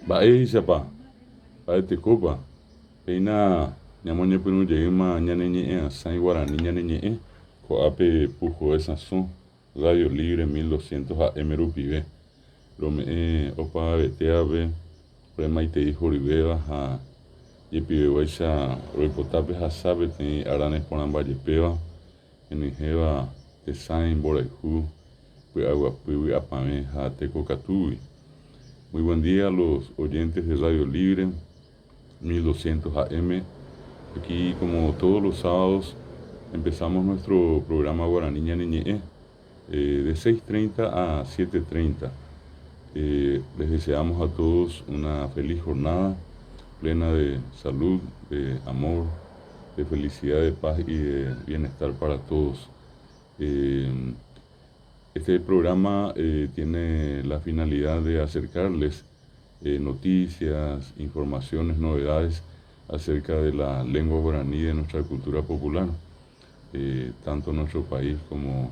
Mba'e chapa, mba'etekópa. Peina ñamoñepyrũjeýma ñaneñe'ẽ asãi Guarani ñaneñe'ẽ ko'ápe Pujoe Sãso Radio Libre 1200 AM rupive rome'ẽ opavavetévape remaitei horyvéva ha jepivegua roipota pehasa peteĩ arandu porãmbajepéva henyhẽva tesãi mborayhu py'aguapy vy'apavẽ ha tekokatúgui. Muy buen día a los oyentes de Radio Libre 1200 AM. Aquí, como todos los sábados, empezamos nuestro programa Guaraní Ñaneñe'ẽ de 6:30 a 7:30. Les deseamos a todos una feliz jornada plena de salud, de amor, de felicidad, de paz y de bienestar para todos. Este programa tiene la finalidad de acercarles noticias, informaciones, novedades acerca de la lengua guaraní de nuestra cultura popular, tanto en nuestro país como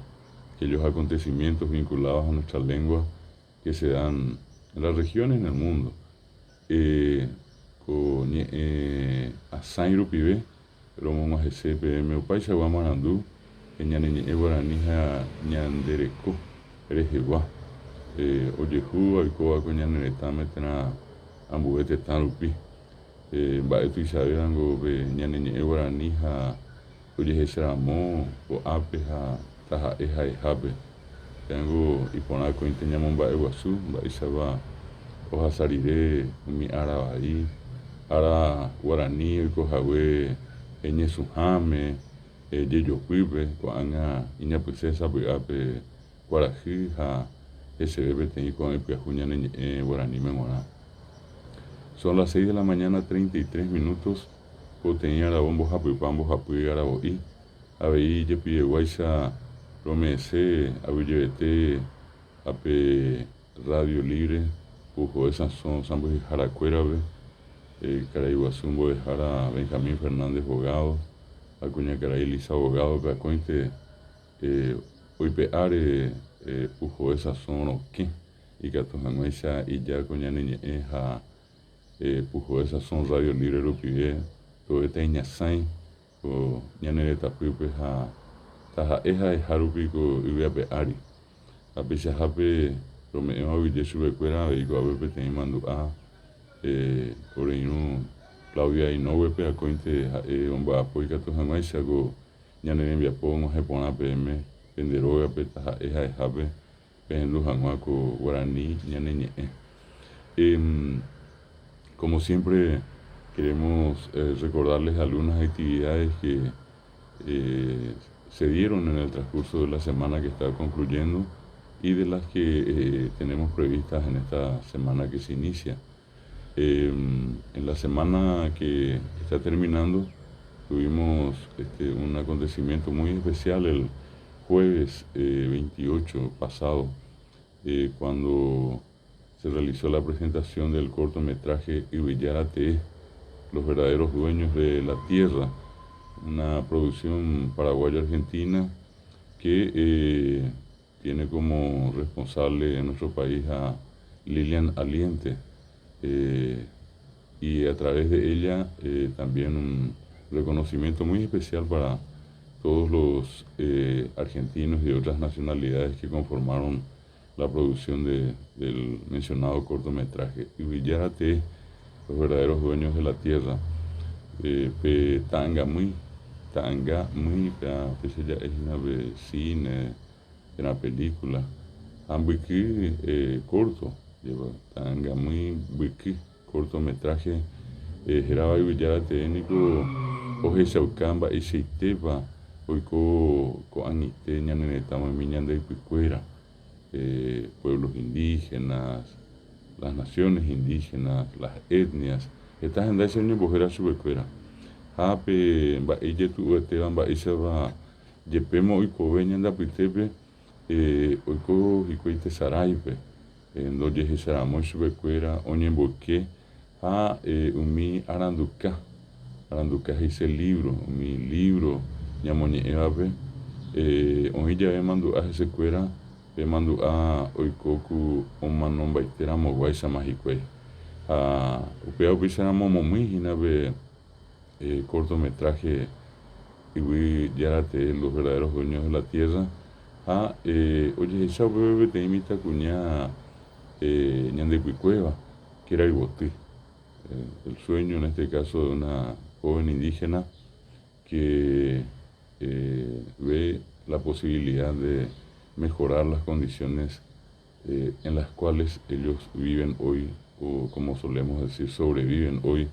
aquellos acontecimientos vinculados a nuestra lengua que se dan en las regiones en el mundo. Asai rupive, romo majese PM Upaicha Guamarandú, ñaneñe'ẽ Guarani ha ñandereko rehegua. Ojehu oikóvako ñane retãme térã ambue tetã rupi. Mba'e tuichavérango pe ñaneñe'ẽ Guarani ha ojehecheramo ko'ápe ha taha'e ha'ehápe. Tengo iporãkõinte ñamomba'eguasu mba'éichapa ohasa rire umi ára vai, ára Guarani oikohague ñesuhãme, jejopýpe ko'ág̃a iñapysẽsapy'ápe kuarahy ha hechéve peteĩ ko'ẽ pyahu ñaneñe'ẽ Guaraníme g̃uarã. Son las 6 de la mañana, 33 minutos. Poteĩ aravo mbohapypa mbohapy aravo'i. Avei jepiveguáicha rome'ẽse aguyjevete ápe Radio Libre Pujoe Sãso Sãmbyhyharakuérape, karai guasu mbo'ehára Benjamín Fernández Bogado, ha kuñakarai Lisa Bogado pe akóinte oipe'áre Pujoe Sãso rokẽ ikatu hag̃uáicha ijáko ñaneñe'ẽ ha Pujoe Sãso Radio Libre rupive tovetai ñasãi ko ñane retãpýpe ha taha'e ha'eha rupiko yvy'ápe ári. Apeichahápe rome'ẽva aguyje chupekuéra aveiko'ápe peteĩ mandu'a oreirũ Claudia Ainóguepe akóinte ha'e omba'apo ikatu hag̃uáichako ñane rembiapo og̃uahẽ porã PM Penderógape taha'e ha'ehápe pehendu hag̃uáko Guarani ñaneñe'ẽ. Como siempre, queremos recordarles algunas actividades que se dieron en el transcurso de la semana que está concluyendo y de las que tenemos previstas en esta semana que se inicia. En la semana que está terminando tuvimos un acontecimiento muy especial el jueves 28 pasado, cuando se realizó la presentación del cortometraje Iwiyarate, Los verdaderos dueños de la tierra, una producción paraguayo-argentina que tiene como responsable en nuestro país a Lilian Aliente, y a través de ella también un reconocimiento muy especial para todos los argentinos y de otras nacionalidades que conformaron la producción del mencionado cortometraje. Iwiyarate, Los verdaderos dueños de la tierra. Tanga muy ya es una cine, una película. Ambuiki corto, tanga muy buiki cortometraje. Geraba Iwiyarate énico oje Chaucamba y Cheitepa, oiko ko'anite ñaneretãme ñandeipicuéra. Pueblos indígenas, las naciones indígenas, las etnias. Estas en daise ñembohéra chupekuéra. Hápe mba'e tu'uetéva mba'éichapa jepémo oikove ñandapytépe oiko hikuái tesaráipe, ndojehecharamo chupekuéra oñemboke ha umi aranduka heise libro, umi libro ñamoñe'ẽvape oĩ jave mandu'a hesekuéra pe mandu'a oikóku omanombaitéramo guáichama hikuái. upea upisaramo momígina ve cortometraje y ya los verdaderos dueños de la tierra. Oye, esa bebé te imita cuña ñande cueva, que era Ibotí. El sueño en este caso de una joven indígena que ve la posibilidad de mejorar las condiciones en las cuales ellos viven hoy, o como solemos decir, sobreviven hoy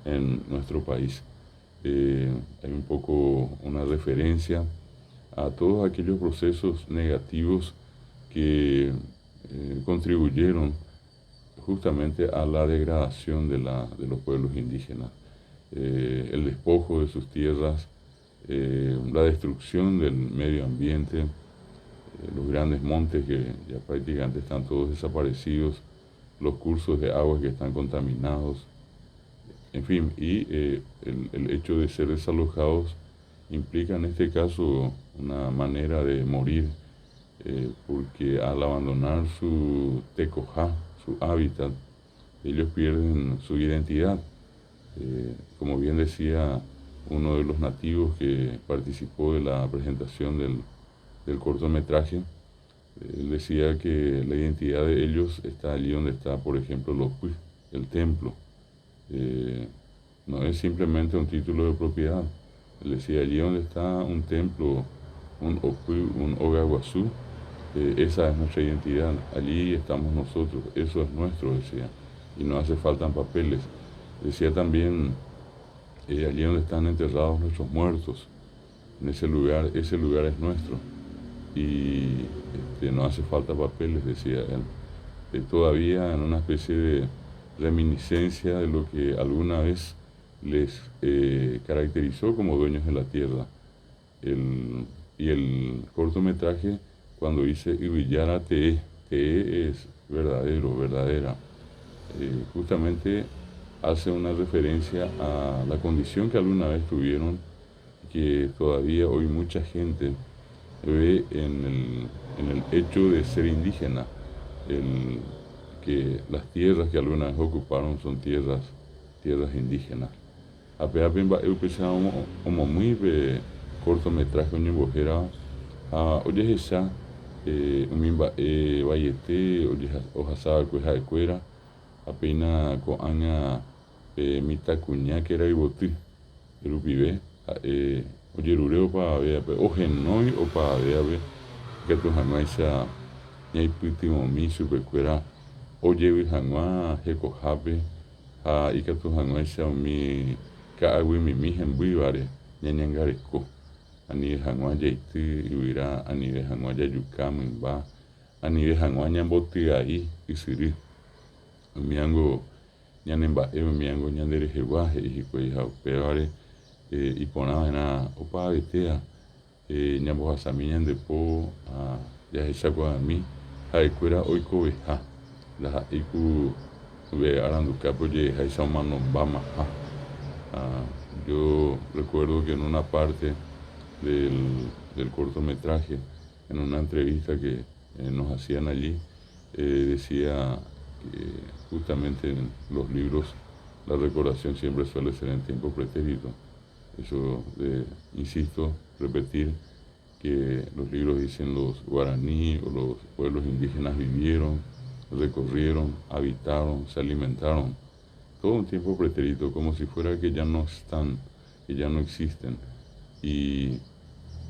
en nuestro país. Hay un poco una referencia a todos aquellos procesos negativos que contribuyeron justamente a la degradación de los pueblos indígenas, el despojo de sus tierras, la destrucción del medio ambiente, los grandes montes que ya prácticamente están todos desaparecidos, los cursos de agua que están contaminados, en fin, y el hecho de ser desalojados implica en este caso una manera de morir, porque al abandonar su tecojá, su hábitat, ellos pierden su identidad. Como bien decía uno de los nativos que participó de la presentación del cortometraje, él decía que la identidad de ellos está allí donde está, por ejemplo, el templo. No es simplemente un título de propiedad. Él decía, allí donde está un templo, un Opu, un Ogaguazú, esa es nuestra identidad, allí estamos nosotros, eso es nuestro, decía, y no hace falta papeles. Decía también, allí donde están enterrados nuestros muertos, en ese lugar es nuestro, y no hace falta papeles, decía él. Todavía en una especie de reminiscencia de lo que alguna vez les caracterizó como dueños de la tierra. Y el cortometraje, cuando dice Ibillara Te es verdadero, verdadera, justamente hace una referencia a la condición que alguna vez tuvieron, que todavía hoy mucha gente ve en el hecho de ser indígena, que las tierras que alguna vez ocuparon son tierras indígenas. Apenas empezamos como muy cortometraje en bojera, oye esa umimba vayete ojasa cueja de cuera, apenas con aña mita cuña que era ibotí, erupibe, oye rureo para ver, ojenoi o para ver que tu jamaisa ñai pítimo mi supercuera, oye janua jecojape, y que tu jamaisa mi kaagui mi hembivare, ñañangareco. Ani hangua yaiti iwira ani de hangua yayukama imba ani de hangua nyamboti ahí isiri miango nyanemba miango nyandere hewaje ihikwe haupevare ipona na opa betea nyambo hasami nyandepo ya hechakwa mi haikuera oiko beja la iku ve aranduka poye haisa humano bama. Yo recuerdo que en una parte del cortometraje, en una entrevista que nos hacían allí, decía que justamente en los libros la recordación siempre suele ser en tiempo pretérito. Eso insisto, repetir que los libros dicen los guaraní o los pueblos indígenas vivieron, recorrieron, habitaron, se alimentaron, todo un tiempo pretérito, como si fuera que ya no están, que ya no existen. Y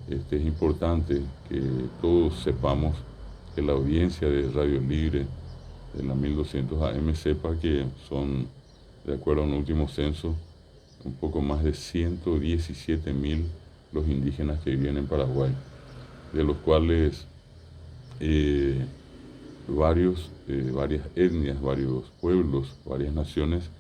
es importante que todos sepamos, que la audiencia de Radio Libre de la 1200 AM sepa que son, de acuerdo a un último censo, un poco más de 117.000 los indígenas que viven en Paraguay, de los cuales varias etnias, varios pueblos, varias naciones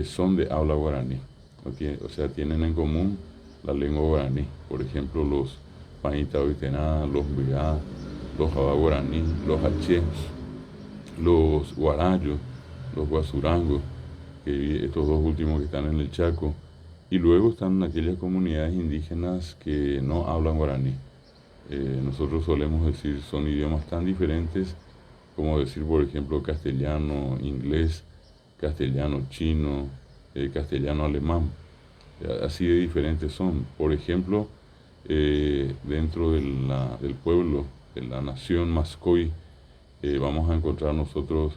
son de habla guaraní, o sea, tienen en común la lengua guaraní. Por ejemplo, los Pañita Oitená, los Mbiá, los Jabá guaraní, los Haché, los Guarayos, los Guasurangos, estos dos últimos que están en el Chaco, y luego están aquellas comunidades indígenas que no hablan guaraní. Nosotros solemos decir son idiomas tan diferentes como decir, por ejemplo, castellano, inglés, castellano chino, castellano alemán. Así de diferentes son. Por ejemplo, dentro del pueblo, de la nación Mascoy, vamos a encontrar nosotros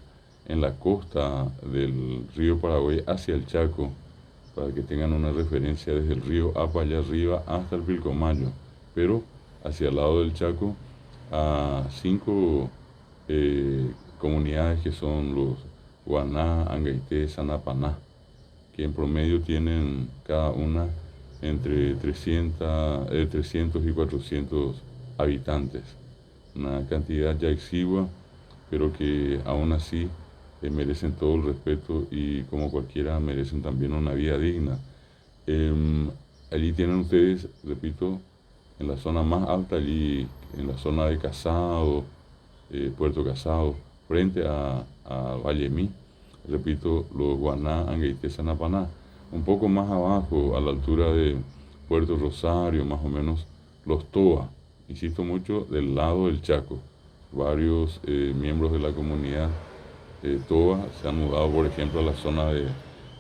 en la costa del río Paraguay hacia el Chaco, para que tengan una referencia desde el río Apa allá arriba hasta el Pilcomayo, pero hacia el lado del Chaco a 5 comunidades que son los Guaná, Angaité, Sanapaná, que en promedio tienen cada una entre 300 y 400 habitantes, una cantidad ya exigua, pero que aún así merecen todo el respeto y como cualquiera merecen también una vida digna. Allí tienen ustedes, repito, en la zona más alta, allí en la zona de Casado, Puerto Casado, frente a Vallemí, repito, los Guaná, Angaité, Sanapaná. Un poco más abajo, a la altura de Puerto Rosario, más o menos, los Toa, insisto mucho, del lado del Chaco. Varios miembros de la comunidad Toa se han mudado, por ejemplo, a la zona de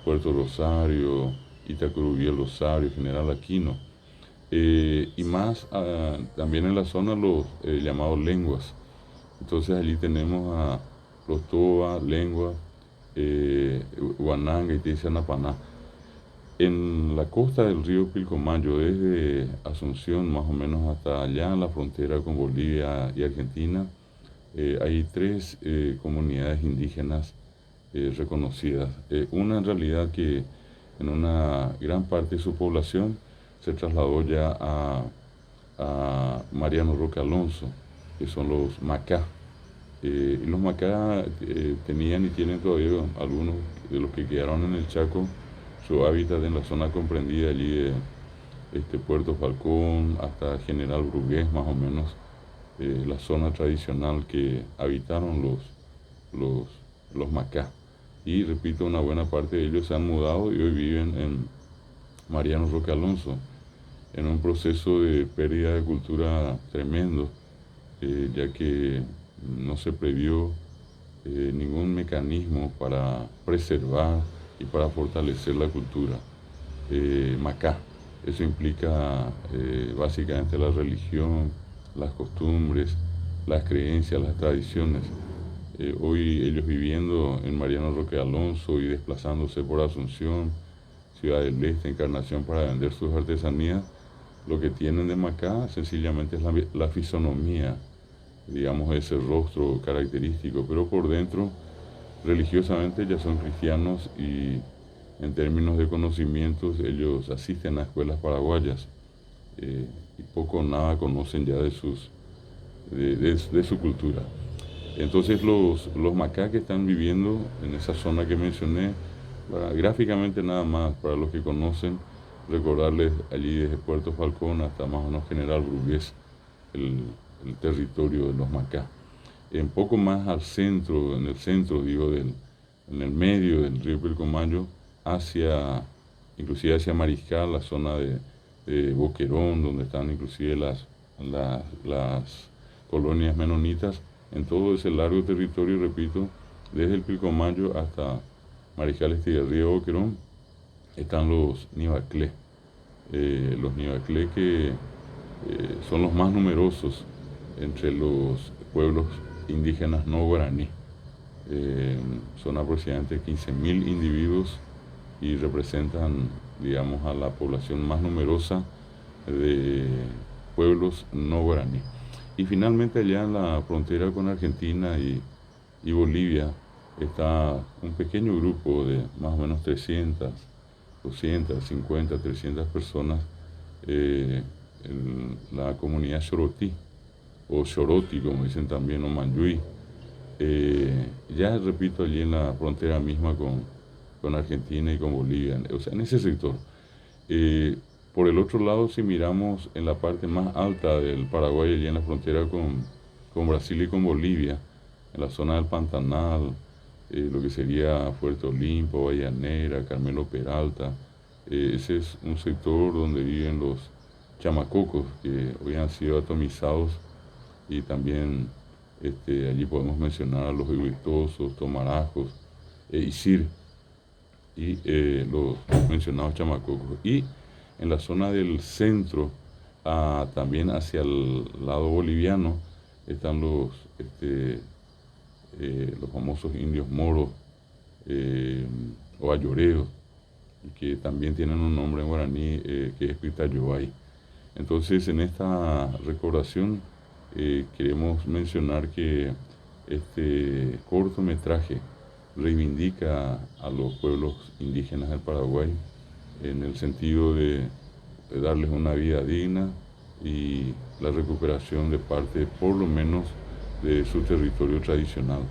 Puerto Rosario, Itacurubí, El Rosario, General Aquino. Y más también en la zona los llamados lenguas. Entonces allí tenemos a los Toa, lenguas, Guananga y Sanapaná. En la costa del río Pilcomayo, desde Asunción más o menos hasta allá en la frontera con Bolivia y Argentina, hay 3 comunidades indígenas reconocidas. Una en realidad que en una gran parte de su población se trasladó ya a Mariano Roque Alonso, que son los Macá. Y los Macá tenían y tienen todavía algunos de los que quedaron en el Chaco su hábitat en la zona comprendida allí de Puerto Falcón hasta General Brugués, más o menos, la zona tradicional que habitaron los Macá. Y repito, una buena parte de ellos se han mudado y hoy viven en Mariano Roque Alonso, en un proceso de pérdida de cultura tremendo, ya que no se previó ningún mecanismo para preservar y para fortalecer la cultura Macá. Eso implica básicamente la religión, las costumbres, las creencias, las tradiciones. Hoy ellos viviendo en Mariano Roque Alonso y desplazándose por Asunción, Ciudad del Este, Encarnación para vender sus artesanías, lo que tienen de Macá sencillamente es la fisonomía, digamos, ese rostro característico, pero por dentro religiosamente ya son cristianos y en términos de conocimientos ellos asisten a escuelas paraguayas y poco o nada conocen ya de su cultura. Entonces los Macá que están viviendo en esa zona que mencioné, gráficamente nada más, para los que conocen, recordarles allí desde Puerto Falcón hasta más o menos General Brugués, el territorio de los Macá. Un poco más al centro, en el centro, digo, en el medio del río Pilcomayo, inclusive hacia Mariscal, la zona de Boquerón, donde están inclusive las colonias menonitas. En todo ese largo territorio, repito, desde el Pilcomayo hasta Mariscal Estigarribia, Boquerón, están los Nivaclé. Los Nivaclé que son los más numerosos entre los pueblos indígenas no guaraní. Son aproximadamente 15.000 individuos y representan, digamos, a la población más numerosa de pueblos no guaraní. Y finalmente allá en la frontera con Argentina y Bolivia está un pequeño grupo de más o menos 300, 250, 300 personas, la comunidad Xorotí, o Xoroti, como dicen también, o Manjuí. Ya repito, allí en la frontera misma con Argentina y con Bolivia, o sea, en ese sector. Por el otro lado, si miramos en la parte más alta del Paraguay, allí en la frontera con Brasil y con Bolivia, en la zona del Pantanal, lo que sería Puerto Olimpo, Vallanera, Carmelo Peralta, ese es un sector donde viven los chamacocos, que hoy han sido atomizados, y también allí podemos mencionar a los huistosos, tomarajos, Isir, y los mencionados chamacocos. Y en la zona del centro, también hacia el lado boliviano, están los famosos indios moros o ayoreos, que también tienen un nombre en guaraní que es Pitayovay. Entonces, en esta recordación queremos mencionar que este cortometraje reivindica a los pueblos indígenas del Paraguay en el sentido de darles una vida digna y la recuperación de parte, por lo menos, de su territorio tradicional.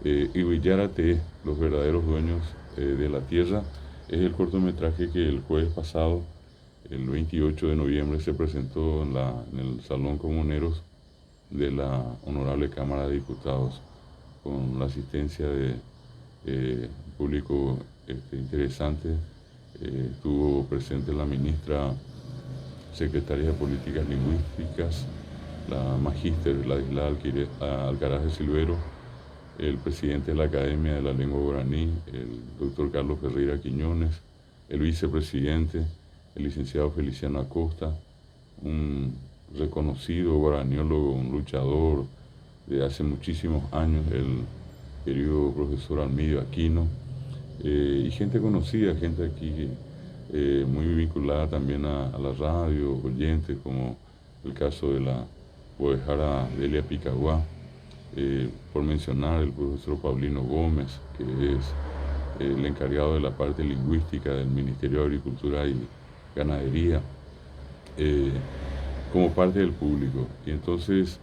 Iwillárate, los verdaderos dueños de la tierra, es el cortometraje que el jueves pasado, el 28 de noviembre, se presentó en el Salón Comuneros de la Honorable Cámara de Diputados, con la asistencia de público interesante. Estuvo presente la ministra secretaria de Políticas Lingüísticas, la magíster Ladislao Alcaraz de Silvero, el presidente de la Academia de la Lengua Guaraní, el doctor Carlos Ferreira Quiñones, el vicepresidente, el licenciado Feliciano Acosta, un reconocido guaraniólogo, un luchador de hace muchísimos años, el querido profesor Almidio Aquino, y gente conocida, gente aquí muy vinculada también a la radio, oyentes, como el caso de la Boejara Delia Picaguá, por mencionar el profesor Paulino Gómez, que es el encargado de la parte lingüística del Ministerio de Agricultura y Ganadería, como parte del público. Y entonces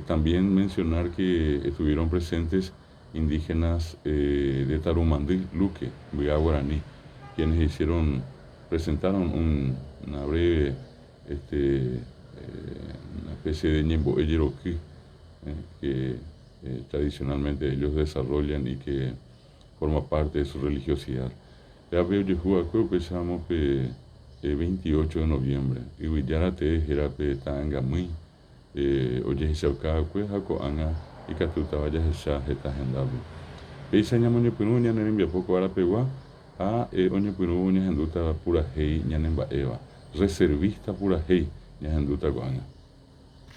también mencionar que estuvieron presentes indígenas de Tarumandí, Luque, Villa Guaraní, quienes presentaron una breve, una especie de ñembo eyeroquí, que tradicionalmente ellos desarrollan y que forma parte de su religiosidad. Ya veo que pensamos que 28 de noviembre, y Villarate, Jerape, Tangamui, oye, Shauka, Jaco Anga, y Catuta, vaya, Jeta, Gendable. Esa ñamoño Pinuña, Nerembia, poco Arapegua, Oño Pinuña, Genduta, Pura Hei, Ñanemba Eva, reservista Pura Hei, Ñajenduta Guanga.